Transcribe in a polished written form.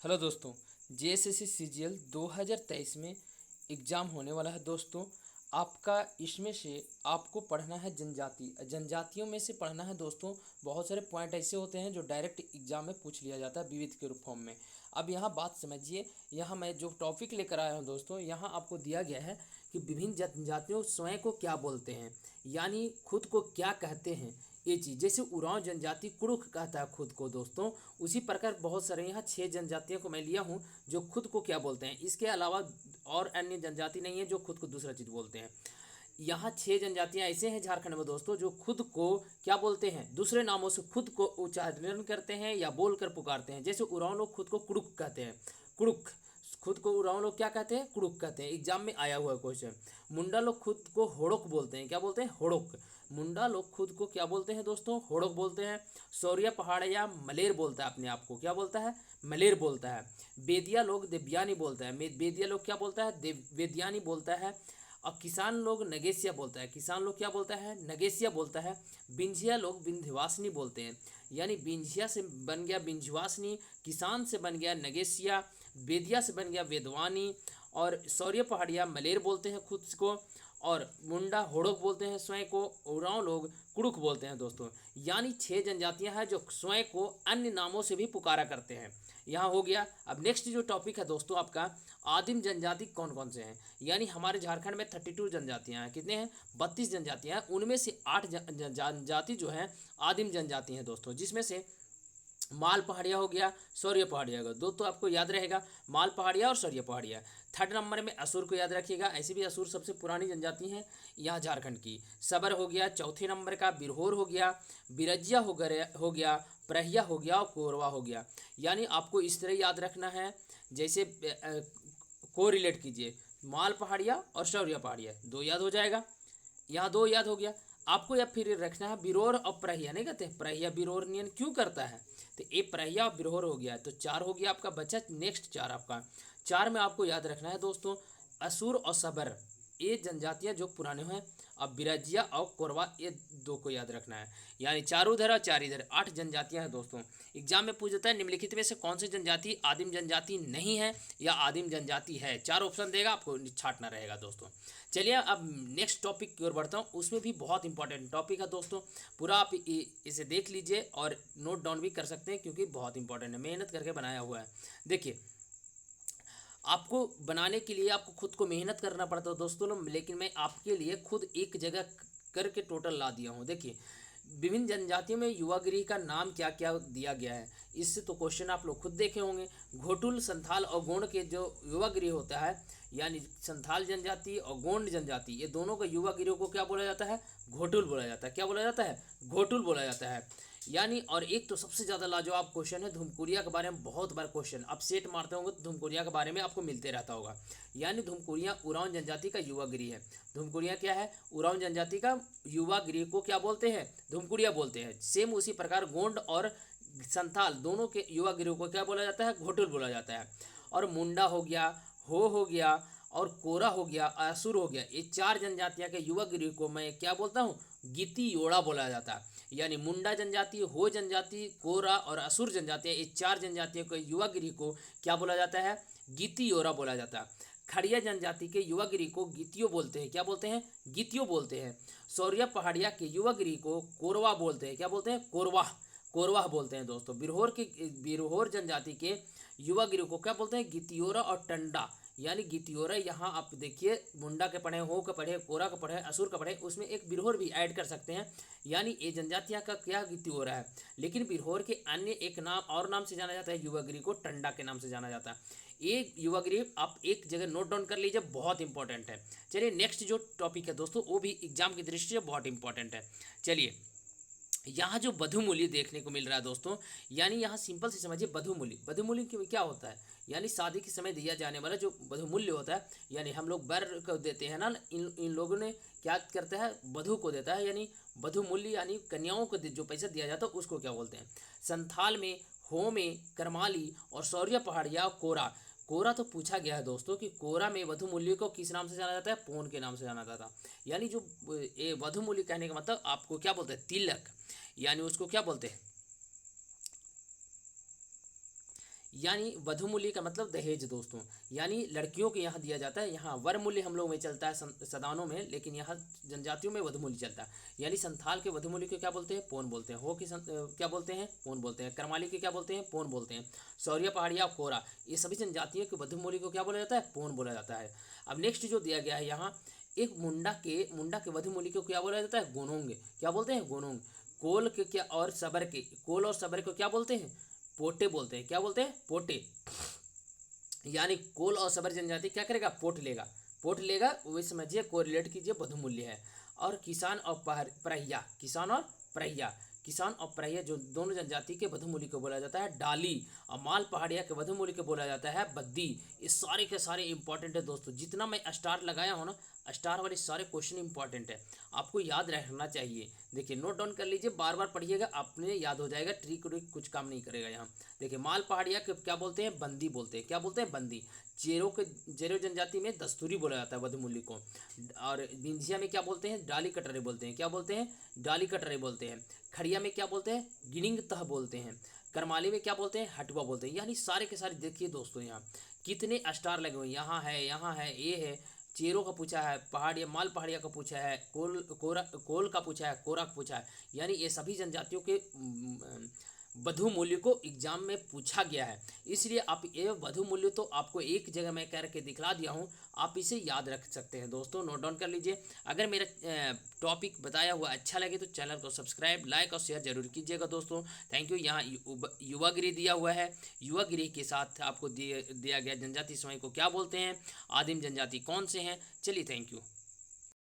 Hello दोस्तों। JSSC CGL 2023 में exam होने वाला है दोस्तों। आपका इसमें से आपको पढ़ना है जनजातियों में से पढ़ना है दोस्तों। बहुत सारे पॉइंट ऐसे होते हैं जो डायरेक्ट एग्जाम में पूछ लिया जाता है विविध के फॉर्म में। अब यहाँ बात समझिए, यहाँ मैं जो टॉपिक लेकर आया हूँ दोस्तों, यहाँ आपको दिया गया है कि विभिन्न जनजातियों स्वयं को क्या बोलते हैं, यानी खुद को क्या कहते हैं। ये चीज़ जैसे उरांव जनजाति कुड़ुख कहता है खुद को दोस्तों, उसी प्रकार बहुत सारे यहाँ 6 जनजातियों को मैं लिया हूँ जो खुद को क्या बोलते हैं। इसके अलावा और अन्य जनजाति नहीं है जो खुद को दूसरा चीज़ बोलते हैं। यहाँ 6 जनजातियाँ ऐसे हैं झारखंड में दोस्तों जो खुद को क्या बोलते हैं, दूसरे नामों से खुद को उच्चारण करते हैं या बोलकर पुकारते हैं। जैसे उरांव लोग खुद को कुड़ुक कहते हैं, कुड़ुक। खुद को उरांव लोग क्या कहते हैं, कुड़ुक कहते हैं। एग्जाम में आया हुआ क्वेश्चन। मुंडा लोग खुद को होड़ोक बोलते हैं, क्या बोलते हैं, होड़ोक। मुंडा लोग खुद को क्या बोलते हैं दोस्तों, होड़ोक बोलते हैं। सौरिया पहाड़िया मलेर बोलता है अपने आप को, क्या बोलता है, मलेर बोलता है। बेदिया लोग देवयानी बोलता है, बेदिया लोग क्या बोलता है, वेदयानी बोलता है। और किसान लोग नगेसिया बोलता है, किसान लोग क्या बोलता है, नगेसिया बोलता है। बिंझिया लोग विंध्यवासिनी बोलते हैं, यानी बिंझिया से बन गया विंध्यवासिनी, किसान से बन गया नगेसिया, बेदिया से बन गया वेदवानी। और सौर्य पहाड़िया मलेर बोलते हैं खुद को। और मुंडा होड़ोक बोलते हैं स्वयं को। उरांव लोग कुड़ुक बोलते हैं दोस्तों। यानी 6 जनजातियां हैं जो स्वयं को अन्य नामों से भी पुकारा करते हैं। यहाँ हो गया। अब नेक्स्ट जो टॉपिक है दोस्तों आपका, आदिम जनजाति कौन कौन से हैं। यानी हमारे झारखंड में 32 जनजातियां हैं। कितने हैं, 32 जनजातियां हैं। उनमें से 8 जनजाति जो हैं आदिम जनजाति हैं दोस्तों, जिसमें से माल पहाड़िया हो गया, सौर्य पहाड़िया हो गया। दो तो आपको याद रहेगा, माल पहाड़िया और सौर्य पहाड़िया। थर्ड नंबर में असुर को याद रखिएगा, ऐसे भी असुर सबसे पुरानी जनजाति हैं यहाँ झारखंड की। सबर हो गया। चौथे नंबर का बिरहोर हो गया, बिरजिया हो गया, प्रहिया हो गया और कोरवा हो गया। यानी आपको इस तरह याद रखना है, जैसे को रिलेट कीजिए, माल पहाड़िया और सौर्य पहाड़िया, दो याद हो जाएगा। यहाँ दो याद हो गया। आपको या फिर रखना है बिरोर और प्रहिया, नहीं कहते प्रहिया बिरोर नियन क्यों करता है, तो ये प्रहिया और बिरोर हो गया। तो 4 हो गया आपका, बचा नेक्स्ट 4 आपका। 4 में आपको याद रखना है दोस्तों, असुर और सबर, ये जनजातियां जो पुराने हैं। अब बिरजिया और कोरवा, ये दो को याद रखना है। यानी 4 उधर और 4 इधर, 8 जनजातियां हैं दोस्तों। एग्जाम में पूछ देता है निम्नलिखित में से कौन सी जनजाति आदिम जनजाति नहीं है या आदिम जनजाति है। 4 ऑप्शन देगा, आपको छाटना रहेगा दोस्तों। चलिए अब नेक्स्ट टॉपिक की ओर बढ़ता हूँ। उसमें भी बहुत इंपॉर्टेंट टॉपिक है दोस्तों, पूरा आप इसे देख लीजिए और नोट डाउन भी कर सकते हैं क्योंकि बहुत इंपॉर्टेंट है, मेहनत करके बनाया हुआ है। देखिए, आपको बनाने के लिए आपको खुद को मेहनत करना पड़ता है दोस्तों, लेकिन मैं आपके लिए खुद एक जगह करके टोटल ला दिया हूँ। देखिए, विभिन्न जनजातियों में युवा गृह का नाम क्या क्या दिया गया है, इससे तो क्वेश्चन आप लोग खुद देखे होंगे। घोटुल, संथाल और गोंड के जो युवा गृह होता है, यानी संथाल जनजाति और गोंड जनजाति, ये दोनों का युवा गृह को क्या बोला जाता है, घोटुल बोला जाता है। क्या बोला जाता है, घोटुल बोला जाता है। यानी और एक तो सबसे ज़्यादा लाजवाब क्वेश्चन है धुमकुरिया के बारे में। बहुत बार क्वेश्चन आप सेट मारते होंगे तो धुमकुरिया के बारे में आपको मिलते रहता होगा। यानी धुमकुरिया उरांव जनजाति का युवा गृह है। धुमकुरिया क्या है, उरांव जनजाति का युवा गृह को क्या बोलते हैं, धुमकुरिया बोलते हैं। सेम उसी प्रकार गोंड और संथाल दोनों के युवा गृह को क्या बोला जाता है, घोटुल बोला जाता है। और मुंडा हो गया, हो गया और कोरा हो गया, असुर हो गया, ये 4 जनजातियां के युवा गृह को मैं क्या बोलता हूँ, गीति योड़ा बोला जाता है। यानी मुंडा जनजाति, हो जनजाति, कोरा और असुर जनजातियां, ये 4 जनजातियों के युवा गृह को क्या बोला जाता है, गीति योड़ा बोला जाता है। खड़िया जनजाति के युवा गृह को गीतियो बोलते हैं, क्या बोलते हैं, गीतियो बोलते हैं। सौर्या पहाड़िया के युवा गृह को कोरवा बोलते हैं, क्या बोलते हैं, कोरवा, कोरवा बोलते हैं दोस्तों। बिरहोर जनजाति के युवा गृह को क्या बोलते हैं, गीतियोरा और टंडा। यानी गीतियोरा, यहाँ आप देखिए मुंडा के पढ़े, हो के पढ़े, कोरा के पढ़े, असुर का पढ़े, उसमें एक बिरहोर भी ऐड कर सकते हैं। यानी ये जनजातियाँ का क्या गीतियोरा है। लेकिन बिरहोर के अन्य एक नाम और नाम से जाना जाता है, युवा गृह को टंडा के नाम से जाना जाता है। ये युवा गृह आप एक जगह नोट डाउन कर लीजिए, बहुत इंपॉर्टेंट है। चलिए नेक्स्ट जो टॉपिक है दोस्तों, वो भी एग्जाम की दृष्टि से बहुत इंपॉर्टेंट है। चलिए, यहाँ जो बधुमूल्य देखने को मिल रहा है दोस्तों, यानी यहाँ सिंपल से समझिए, बधुमूल्य, बधुमूल्य क्या होता है, यानी शादी के समय दिया जाने वाला जो बधुमूल्य होता है। यानी हम लोग वर को देते हैं ना, इन लोगों ने क्या करता है, वधु को देता है। यानी बधुमूल्य यानी कन्याओं को जो पैसा दिया जाता है उसको क्या बोलते हैं। संथाल में हो में करमाली और सौर्य पहाड़िया कोरा। कोरा तो पूछा गया है दोस्तों कि कोरा में वधुमूल्य को किस नाम से जाना जाता है, पोन के नाम से जाना जाता है। यानी जो ये वधुमूल्य कहने का मतलब आपको क्या बोलते हैं, तिलक, यानी उसको क्या बोलते हैं, यानी वधु मूल्य का मतलब दहेज दोस्तों, यानी लड़कियों के यहाँ दिया जाता है। यहाँ वर मूल्य हम लोग में चलता है सदानों में, लेकिन यहाँ जनजातियों में वधु मूल्य चलता है। यानी संथाल के वधु मूल्य को क्या बोलते हैं? पोन बोलते हैं। हो के क्या बोलते हैं? पोन बोलते हैं। करमाली के क्या बोलते हैं? पोन बोलते हैं। सौरिया, पहाड़िया, कोरा, ये सभी जनजातियों के वधु मूल्य को क्या बोला जाता है? पोन बोला जाता है। अब नेक्स्ट जो दिया गया है यहाँ, एक मुंडा के वधु मूल्य को क्या बोला जाता है? गोनोंग। क्या बोलते हैं? गोनोंग। कोल के क्या और सबर के, कोल और सबर को क्या बोलते हैं? पोटे बोलते हैं। क्या बोलते हैं? पोटे। यानी कोल और सबर जनजाति क्या करेगा? पोट लेगा। पोट लेगा, वही समझिए, कोरिलेट कीजिए, वधु मूल्य है। और किसान और परहिया, किसान और परहिया, किसान और परहिया जो दोनों जनजाति के वधु मूल्य को बोला जाता है डाली। और माल पहाड़िया के वधु मूल्य को बोला जाता है बद्दी। ये सारे के सारे इंपॉर्टेंट है दोस्तों। जितना मैं स्टार लगाया हूँ ना, स्टार वाले सारे क्वेश्चन इंपॉर्टेंट है, आपको याद रखना चाहिए। देखिए, नोट डाउन कर लीजिए, बार बार पढ़िएगा, अपने याद हो जाएगा। ट्रिक कुछ काम नहीं करेगा यहाँ। देखिए, माल पहाड़िया के क्या बोलते हैं? बंदी बोलते हैं। क्या बोलते हैं? बंदी। जेरो जनजाति में दस्तूरी बोला जाता है वधु मूल्य को। और विंझिया में क्या बोलते हैं? डाली कटरे बोलते हैं। क्या बोलते हैं? डाली कटरे बोलते हैं। खड़िया में क्या बोलते हैं? गिनिंग तह बोलते हैं। करमाली में क्या बोलते हैं? हटुआ बोलते हैं। यानी सारे के सारे देखिए दोस्तों, यहाँ कितने स्टार लगे हुए हैं। यहाँ है, यहाँ है, ये है। चेरों का पूछा है, पहाड़िया माल पहाड़िया का पूछा है, कोल का पूछा है, कोरा का पूछा है। यानी ये सभी जनजातियों के वधु मूल्य को एग्जाम में पूछा गया है। इसलिए आप ये वधु मूल्य तो आपको एक जगह मैं करके दिखला दिया हूँ, आप इसे याद रख सकते हैं दोस्तों। नोट डाउन कर लीजिए। अगर मेरा टॉपिक बताया हुआ अच्छा लगे तो चैनल को सब्सक्राइब, लाइक और शेयर जरूर कीजिएगा दोस्तों। Thank you. यहाँ युवा गृह दिया हुआ है। युवा गृह के साथ आपको दिया गया जनजाति समूह को क्या बोलते हैं, आदिम जनजाति कौन से हैं। चलिए, थैंक यू।